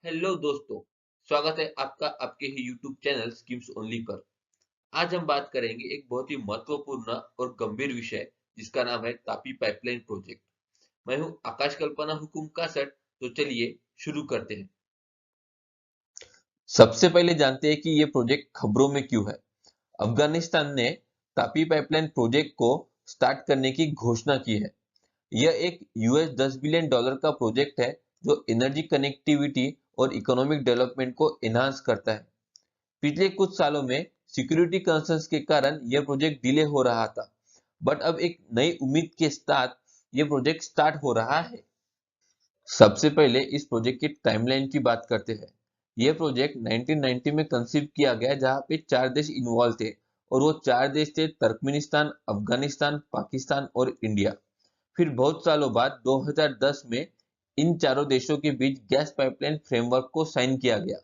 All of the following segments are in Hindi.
हेलो दोस्तों, स्वागत है आपका आपके ही यूट्यूब चैनल स्कीम्स ओनली पर। आज हम बात करेंगे एक बहुत ही महत्वपूर्ण और गंभीर विषय जिसका नाम है तापी पाइपलाइन प्रोजेक्ट। मैं हूं आकाश कल्पना हुकुम कासट। तो चलिए शुरू करते हैं। सबसे पहले जानते हैं कि ये प्रोजेक्ट खबरों में क्यों है। अफगानिस्तान ने तापी पाइपलाइन प्रोजेक्ट को स्टार्ट करने की घोषणा की है। यह एक यूएस $10 बिलियन का प्रोजेक्ट है जो एनर्जी कनेक्टिविटी और इकोनॉमिक डेवलपमेंट को एनहांस करता है। पिछले कुछ सालों में सिक्योरिटी कंसर्न्स के कारण यह प्रोजेक्ट डिले हो रहा था, बट अब एक नई उम्मीद के साथ यह प्रोजेक्ट स्टार्ट हो रहा है। सबसे पहले इस प्रोजेक्ट की टाइमलाइन की बात करते हैं। यह प्रोजेक्ट 1990 में कंसीव किया गया, जहां पे 4 देश इन्वॉल्व थे और वो 4 देश थे तुर्कमेनिस्तान, अफगानिस्तान, पाकिस्तान और इंडिया। फिर बहुत सालों बाद 2010 में इन चारों देशों के बीच गैस पाइपलाइन फ्रेमवर्क को साइन किया गया।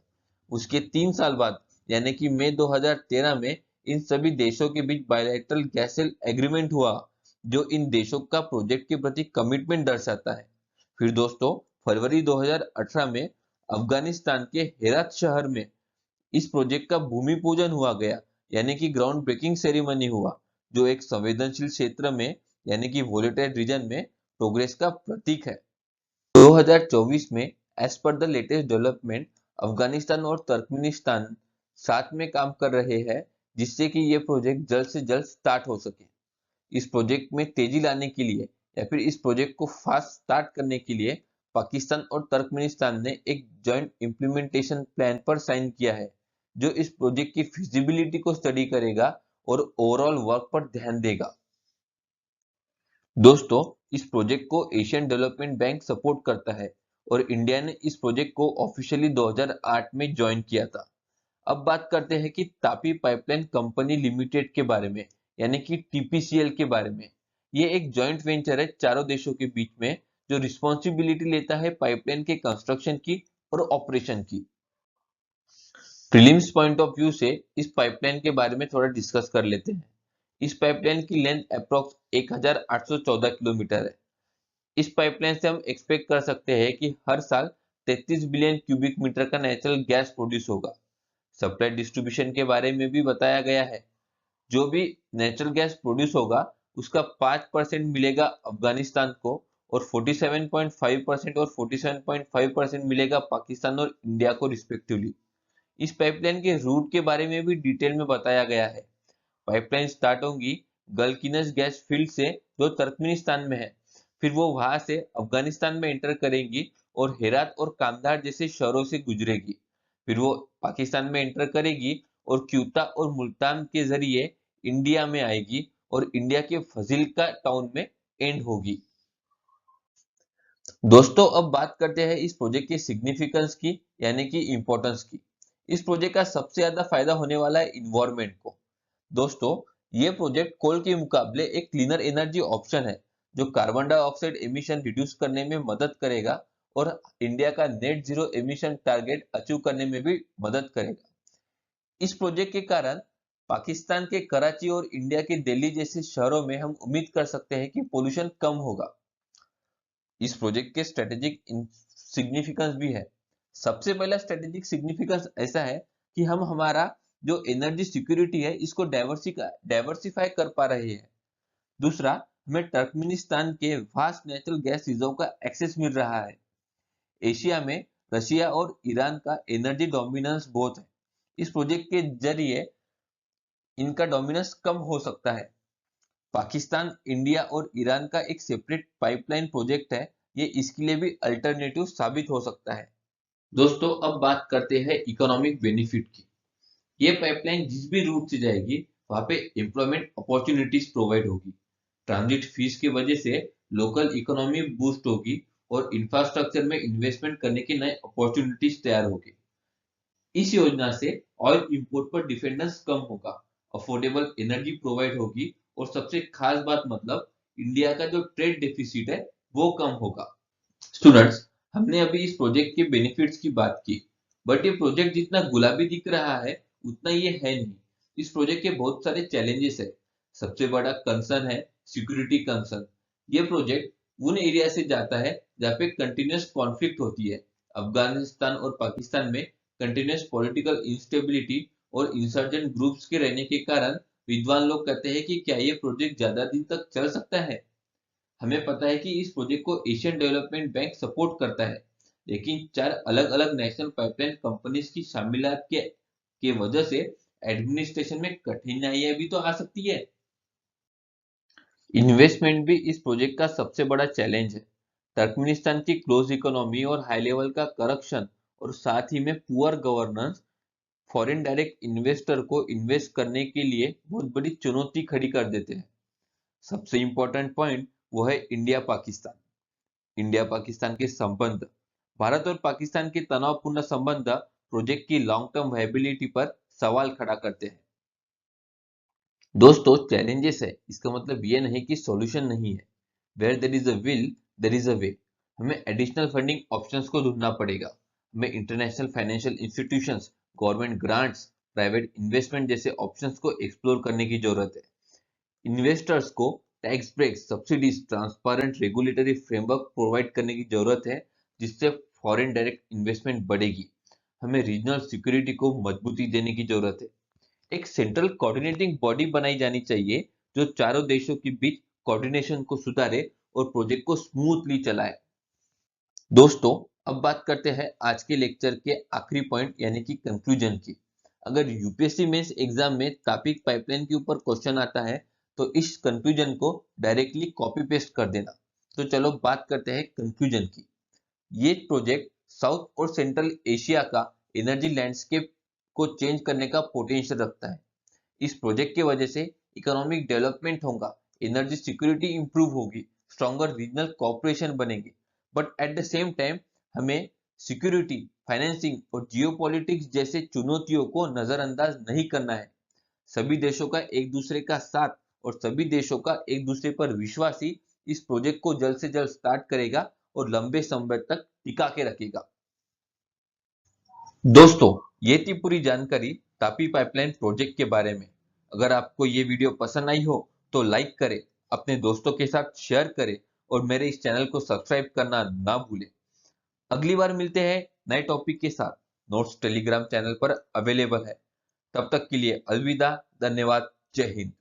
उसके 3 साल बाद यानी कि मई 2013 में इन सभी देशों के बीच बायलैटरल गैस सेल एग्रीमेंट हुआ, जो इन देशों का प्रोजेक्ट के प्रति कमिटमेंट दर्शाता है। फिर दोस्तों, फरवरी 2018 में अफगानिस्तान के हेरात शहर में इस प्रोजेक्ट का भूमि पूजन हुआ गया, यानी कि ग्राउंड ब्रेकिंग सेरेमनी हुआ, जो एक संवेदनशील क्षेत्र में यानी कि वोलेटाइल रीजन में प्रोग्रेस का प्रतीक है। 2024 में as per the latest development Afghanistan और तुर्कमेनिस्तान साथ में काम कर रहे हैं, जिससे कि ये प्रोजेक्ट जल्द से जल्द स्टार्ट हो सके। इस प्रोजेक्ट में तेजी लाने के लिए या फिर इस प्रोजेक्ट को फास्ट स्टार्ट करने के लिए पाकिस्तान और तुर्कमेनिस्तान ने एक जॉइंट इम्प्लीमेंटेशन प्लान पर साइन किया है, जो इस प्रोजेक्ट की फिजिबिलिटी को स्टडी करेगा और ओवरऑल वर्क पर ध्यान देगा। दोस्तों, इस प्रोजेक्ट को एशियन डेवलपमेंट बैंक सपोर्ट करता है और इंडिया ने इस प्रोजेक्ट को ऑफिशियली 2008 में ज्वाइन किया था। अब बात करते हैं कि तापी पाइपलाइन कंपनी लिमिटेड के बारे में, यानी कि टीपीसीएल के बारे में। ये एक जॉइंट वेंचर है चारों देशों के बीच में, जो रिस्पॉन्सिबिलिटी लेता है पाइपलाइन के कंस्ट्रक्शन की और ऑपरेशन की। प्रीलिम्स पॉइंट ऑफ व्यू से इस पाइपलाइन के बारे में थोड़ा डिस्कस कर लेते हैं। इस पाइपलाइन की लेंथ अप्रॉक्स 1814 किलोमीटर है। इस पाइपलाइन से हम एक्सपेक्ट कर सकते हैं कि हर साल 33 बिलियन क्यूबिक मीटर का नेचुरल गैस प्रोड्यूस होगा। सप्लाई डिस्ट्रीब्यूशन के बारे में भी बताया गया है। जो भी नेचुरल गैस प्रोड्यूस होगा, उसका 5% मिलेगा अफगानिस्तान को और 47.5% और 47.5% मिलेगा पाकिस्तान और इंडिया को रिस्पेक्टिवली। इस पाइपलाइन के रूट के बारे में भी डिटेल में बताया गया है। पाइपलाइन स्टार्ट होंगी गलकिनस गैस फील्ड से, जो तुर्कमेनिस्तान में है। फिर वो वहां से अफगानिस्तान में एंटर करेंगी और हेरात और कांधार जैसे शहरों से गुजरेगी। फिर वो पाकिस्तान में एंटर करेगी और क्यूता और मुल्तान के जरिए इंडिया में आएगी और इंडिया के फजिल्का टाउन में एंड होगी। दोस्तों, अब बात करते हैं इस प्रोजेक्ट की सिग्निफिकेंस की, यानी कि इंपॉर्टेंस की। इस प्रोजेक्ट का सबसे ज्यादा फायदा होने वाला है इन्वायरमेंट को। दोस्तों, ये प्रोजेक्ट कोल के मुकाबले एक क्लीनर एनर्जी ऑप्शन है, जो कार्बन डाइऑक्साइड एमिशन रिड्यूस करने में मदद करेगा और इंडिया का net zero emission target achieve करने में भी मदद करेगा। इस प्रोजेक्ट के कारण पाकिस्तान के कराची और इंडिया के दिल्ली जैसे शहरों में हम उम्मीद कर सकते हैं कि पोल्यूशन कम होगा। इस प्रोजेक्ट के स्ट्रेटेजिक सिग्निफिकेंस भी है। सबसे पहला स्ट्रेटेजिक सिग्निफिकेंस ऐसा है कि हम हमारा जो एनर्जी सिक्योरिटी है, इसको डाइवर्सिफाई कर पा रहे हैं। दूसरा, हमें तुर्कमेनिस्तान के वास्ट नेचुरल गैस रिजर्व का एक्सेस मिल रहा है। एशिया में रशिया और ईरान का एनर्जी डोमिनेंस बहुत है। इस प्रोजेक्ट के जरिए इनका डोमिनेंस कम हो सकता है। पाकिस्तान, इंडिया और ईरान का एक सेपरेट पाइपलाइन प्रोजेक्ट है, ये इसके लिए भी अल्टरनेटिव साबित हो सकता है। दोस्तों, अब बात करते हैं इकोनॉमिक बेनिफिट की। ये पाइपलाइन जिस भी रूट से जाएगी, वहां पे एम्प्लॉयमेंट अपॉर्चुनिटीज प्रोवाइड होगी। ट्रांजिट फीस की वजह से लोकल इकोनॉमी बूस्ट होगी और इंफ्रास्ट्रक्चर में इन्वेस्टमेंट करने की नई अपॉर्चुनिटीज तैयार होगी। इस योजना से ऑयल इंपोर्ट पर डिपेंडेंस कम होगा, अफोर्डेबल एनर्जी प्रोवाइड होगी और सबसे खास बात मतलब इंडिया का जो ट्रेड डेफिसिट है वो कम होगा। स्टूडेंट्स, हमने अभी इस प्रोजेक्ट के बेनिफिट्स की बात की, बट ये प्रोजेक्ट जितना गुलाबी दिख रहा है उतना ये है नहीं। इस प्रोजेक्ट के बहुत सारे चैलेंजेस है। सबसे बड़ा कंसर्न है सिक्योरिटी कंसर्न। ये प्रोजेक्ट उन एरिया से जाता है जहाँ पे कंटिन्यूस कॉन्फ्लिक्ट होती है, अफगानिस्तान और पाकिस्तान में कंटिन्यूस पॉलिटिकल इंस्टेबिलिटी और इंसर्जेंट ग्रुप्स के रहने के कारण विद्वान लोग कहते हैं कि क्या ये प्रोजेक्ट ज्यादा दिन तक चल सकता है। हमें पता है कि इस प्रोजेक्ट को एशियन डेवलपमेंट बैंक सपोर्ट करता है, लेकिन 4 अलग-अलग नेशनल पाइपलाइन कंपनीज की शामिलात के वजह से एडमिनिस्ट्रेशन में कठिनाइयां भी तो आ सकती है। इन्वेस्टमेंट भी इस प्रोजेक्ट का सबसे बड़ा चैलेंज है। तुर्कमेनिस्तान की क्लोज इकोनॉमी और हाई लेवल का करप्शन और साथ ही में poor governance foreign direct investor को इन्वेस्ट करने के लिए बहुत बड़ी चुनौती खड़ी कर देते हैं। सबसे इंपॉर्टेंट पॉइंट वो है इंडिया पाकिस्तान के संबंध। भारत और पाकिस्तान के तनावपूर्ण संबंध प्रोजेक्ट की लॉन्ग टर्म वायबिलिटी पर सवाल खड़ा करते हैं। दोस्तों, चैलेंजेस है इसका मतलब ये नहीं कि सॉल्यूशन नहीं है। Where there is a will there is a way. हमें एडिशनल फंडिंग ऑप्शंस को ढूंढना पड़ेगा। हमें international financial institutions, government grants, private investment जैसे ऑप्शंस को एक्सप्लोर करने की जरूरत है। इन्वेस्टर्स को tax breaks, subsidies, transparent regulatory framework provide करने की जरूरत है, जिससे फॉरेन डायरेक्ट इन्वेस्टमेंट बढ़ेगी। हमें रीजनल सिक्योरिटी को मजबूती देने की जरूरत है। एक सेंट्रल कोऑर्डिनेटिंग बॉडी बनाई जानी चाहिए जो चारों देशों के बीच कोऑर्डिनेशन को सुधारे और प्रोजेक्ट को स्मूथली चलाए। दोस्तों, अब बात करते हैं आज के लेक्चर के आखिरी पॉइंट यानी कि कंक्लूजन की। अगर यूपीएससी मेंस एग्जाम में तापी पाइपलाइन के ऊपर क्वेश्चन आता है तो इस कंक्लूजन को डायरेक्टली कॉपी पेस्ट कर देना। तो चलो बात करते हैं कंक्लूजन की। ये प्रोजेक्ट साउथ और सेंट्रल एशिया का एनर्जी लैंडस्केप को चेंज करने का पोटेंशियल रखता है। इस प्रोजेक्ट की वजह से इकोनॉमिक डेवलपमेंट होगा, एनर्जी सिक्योरिटी इंप्रूव होगी, स्ट्रॉन्गर रीजनल कोऑपरेशन बनेगी। But at the same time हमें सिक्योरिटी, फाइनेंसिंग और जियोपॉलिटिक्स जैसे चुनौतियों को नजरअंदाज नहीं करना है। सभी देशों का एक दूसरे का साथ और सभी देशों का एक दूसरे पर विश्वास ही इस प्रोजेक्ट को जल्द से जल्द स्टार्ट करेगा और लंबे समय तक टिका के रखेगा। दोस्तों, ये थी पूरी जानकारी तापी पाइपलाइन प्रोजेक्ट के बारे में। अगर आपको ये वीडियो पसंद आई हो तो लाइक करें, अपने दोस्तों के साथ शेयर करें और मेरे इस चैनल को सब्सक्राइब करना ना भूलें। अगली बार मिलते हैं नए टॉपिक के साथ। नोट्स टेलीग्राम चैनल पर अवेलेबल है। तब तक के लिए अलविदा, धन्यवाद, जय हिंद।